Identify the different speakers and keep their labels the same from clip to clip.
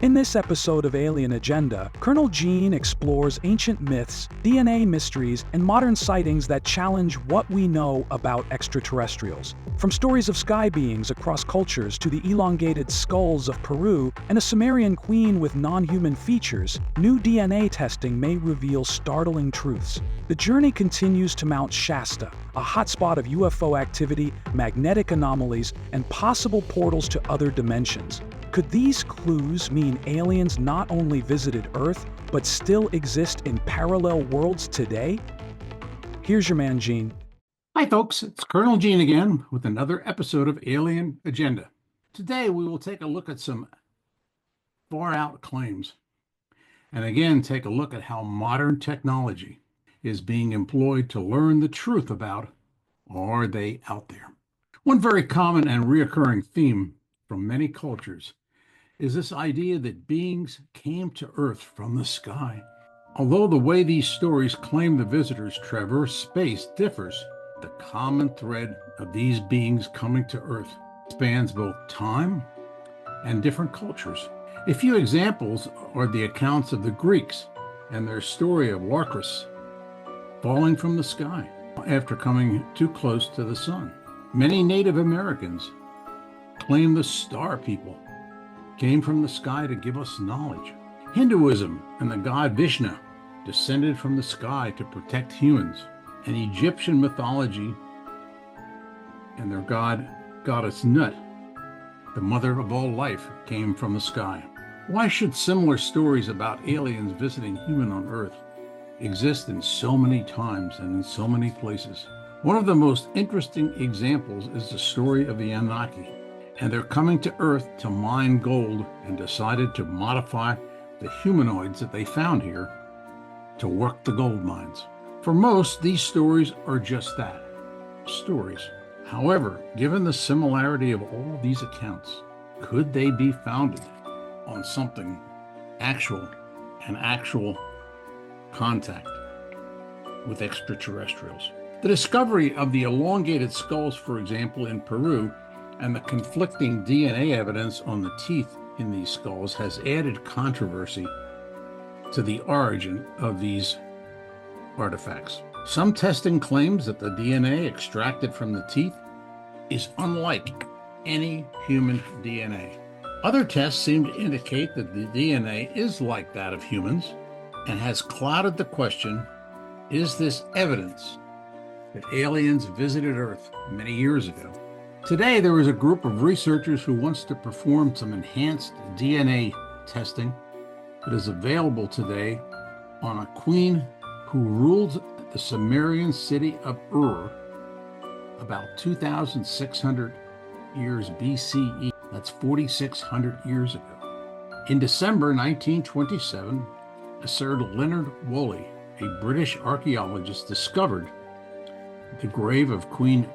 Speaker 1: In this episode of Alien Agenda, Colonel Gene explores ancient myths, DNA mysteries, and modern sightings that challenge what we know about extraterrestrials. From stories of sky beings across cultures to the elongated skulls of Peru and a Sumerian queen with non-human features, new DNA testing may reveal startling truths. The journey continues to Mount Shasta, a hotspot of UFO activity, magnetic anomalies, and possible portals to other dimensions. Could these clues mean aliens not only visited Earth, but still exist in parallel worlds today? Here's your man, Gene.
Speaker 2: Hi, folks. It's Colonel Gene again with another episode of Alien Agenda. Today, we will take a look at some far-out claims, and again, take a look at how modern technology is being employed to learn the truth about, are they out there? One very common and reoccurring theme from many cultures is this idea that beings came to Earth from the sky. Although the way these stories claim the visitors traverse space differs, the common thread of these beings coming to Earth spans both time and different cultures. A few examples are the accounts of the Greeks and their story of Lakris falling from the sky after coming too close to the sun. Many Native Americans claim the star people came from the sky to give us knowledge. Hinduism and the god Vishnu descended from the sky to protect humans. And Egyptian mythology and their goddess Nut, the mother of all life, came from the sky. Why should similar stories about aliens visiting human on Earth exist in so many times and in so many places? One of the most interesting examples is the story of the Anunnaki. And they're coming to Earth to mine gold and decided to modify the humanoids that they found here to work the gold mines. For most, these stories are just that, stories. However, given the similarity of all these accounts, could they be founded on something actual, an actual contact with extraterrestrials? The discovery of the elongated skulls, for example, in Peru, and the conflicting DNA evidence on the teeth in these skulls has added controversy to the origin of these artifacts. Some testing claims that the DNA extracted from the teeth is unlike any human DNA. Other tests seem to indicate that the DNA is like that of humans and has clouded the question, is this evidence that aliens visited Earth many years ago? Today, there is a group of researchers who wants to perform some enhanced DNA testing that is available today on a queen who ruled the Sumerian city of Ur about 2,600 years BCE. That's 4,600 years ago. In December 1927, Sir Leonard Woolley, a British archaeologist, discovered the grave of Queen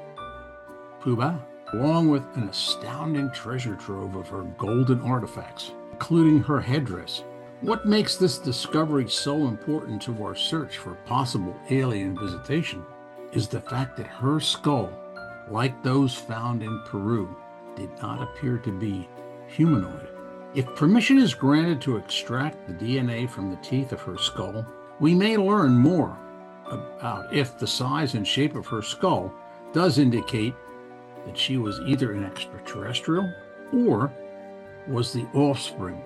Speaker 2: Puba, along with an astounding treasure trove of her golden artifacts, including her headdress. What makes this discovery so important to our search for possible alien visitation is the fact that her skull, like those found in Peru, did not appear to be humanoid. If permission is granted to extract the DNA from the teeth of her skull, we may learn more about if the size and shape of her skull does indicate that she was either an extraterrestrial or was the offspring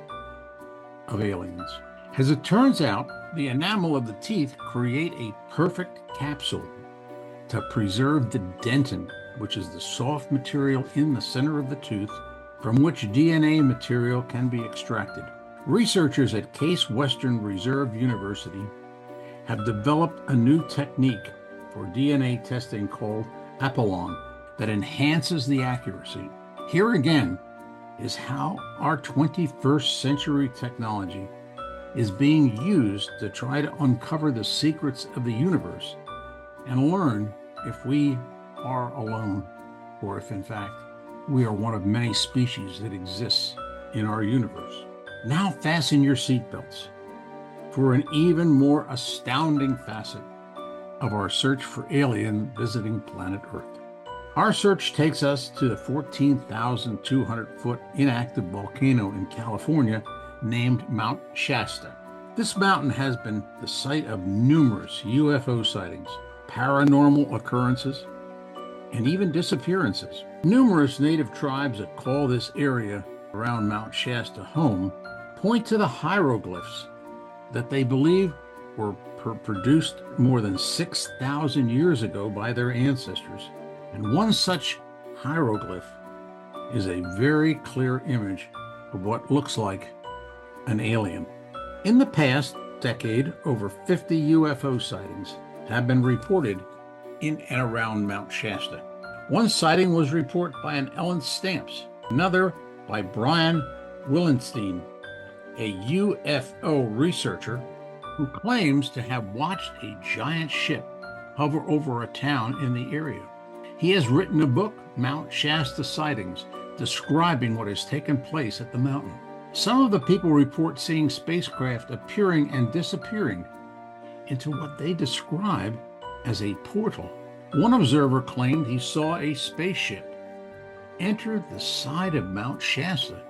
Speaker 2: of aliens. As it turns out, the enamel of the teeth create a perfect capsule to preserve the dentin, which is the soft material in the center of the tooth from which DNA material can be extracted. Researchers at Case Western Reserve University have developed a new technique for DNA testing called Papillon that enhances the accuracy. Here again is how our 21st century technology is being used to try to uncover the secrets of the universe and learn if we are alone or if in fact we are one of many species that exists in our universe. Now fasten your seatbelts for an even more astounding facet of our search for alien visiting planet Earth. Our search takes us to the 14,200-foot inactive volcano in California named Mount Shasta. This mountain has been the site of numerous UFO sightings, paranormal occurrences, and even disappearances. Numerous native tribes that call this area around Mount Shasta home point to the hieroglyphs that they believe were produced more than 6,000 years ago by their ancestors. And one such hieroglyph is a very clear image of what looks like an alien. In the past decade, over 50 UFO sightings have been reported in and around Mount Shasta. One sighting was reported by an Ellen Stamps, another by Brian Willenstein, a UFO researcher who claims to have watched a giant ship hover over a town in the area. He has written a book, Mount Shasta Sightings, describing what has taken place at the mountain. Some of the people report seeing spacecraft appearing and disappearing into what they describe as a portal. One observer claimed he saw a spaceship enter the side of Mount Shasta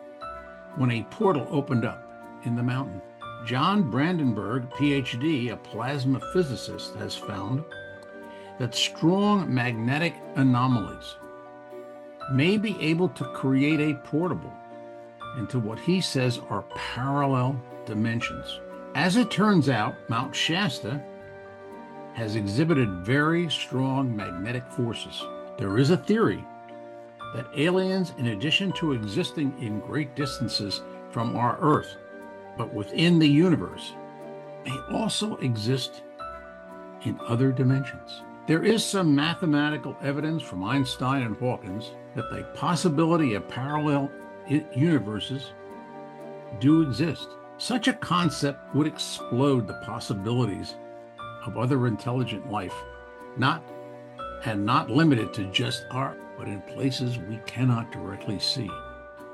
Speaker 2: when a portal opened up in the mountain. John Brandenburg, PhD, a plasma physicist, has found that strong magnetic anomalies may be able to create a portal into what he says are parallel dimensions. As it turns out, Mount Shasta has exhibited very strong magnetic forces. There is a theory that aliens, in addition to existing in great distances from our Earth, but within the universe, may also exist in other dimensions. There is some mathematical evidence from Einstein and Hawkins that the possibility of parallel universes do exist. Such a concept would explode the possibilities of other intelligent life, not limited to just our, but in places we cannot directly see.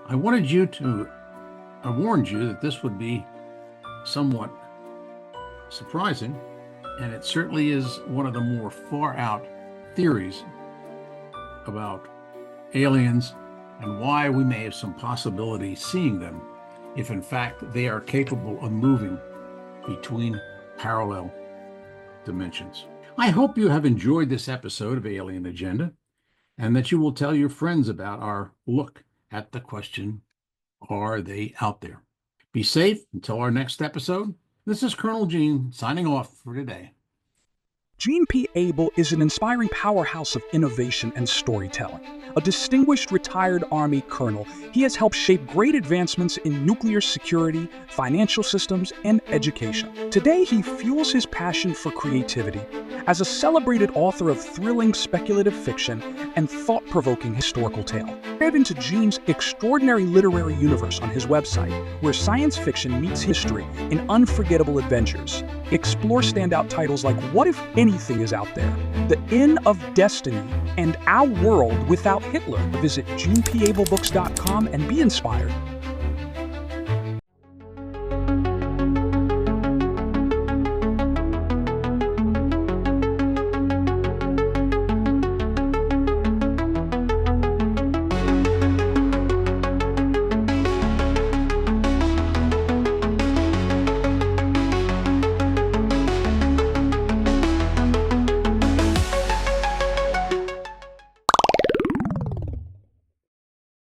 Speaker 2: I warned you that this would be somewhat surprising, and it certainly is one of the more far out theories about aliens and why we may have some possibility seeing them if in fact they are capable of moving between parallel dimensions. I hope you have enjoyed this episode of Alien Agenda and that you will tell your friends about our look at the question, are they out there? Be safe until our next episode. This is Colonel Gene signing off for today.
Speaker 1: Gene P. Abel is an inspiring powerhouse of innovation and storytelling. A distinguished retired Army colonel, he has helped shape great advancements in nuclear security, financial systems, and education. Today, he fuels his passion for creativity as a celebrated author of thrilling speculative fiction and thought-provoking historical tale. Dive into Gene's extraordinary literary universe on his website, where science fiction meets history in unforgettable adventures. Explore standout titles like What If Anything Is Out There?, The Inn of Destiny, and Our World Without Hitler. Visit GenePAbelBooks.com and be inspired.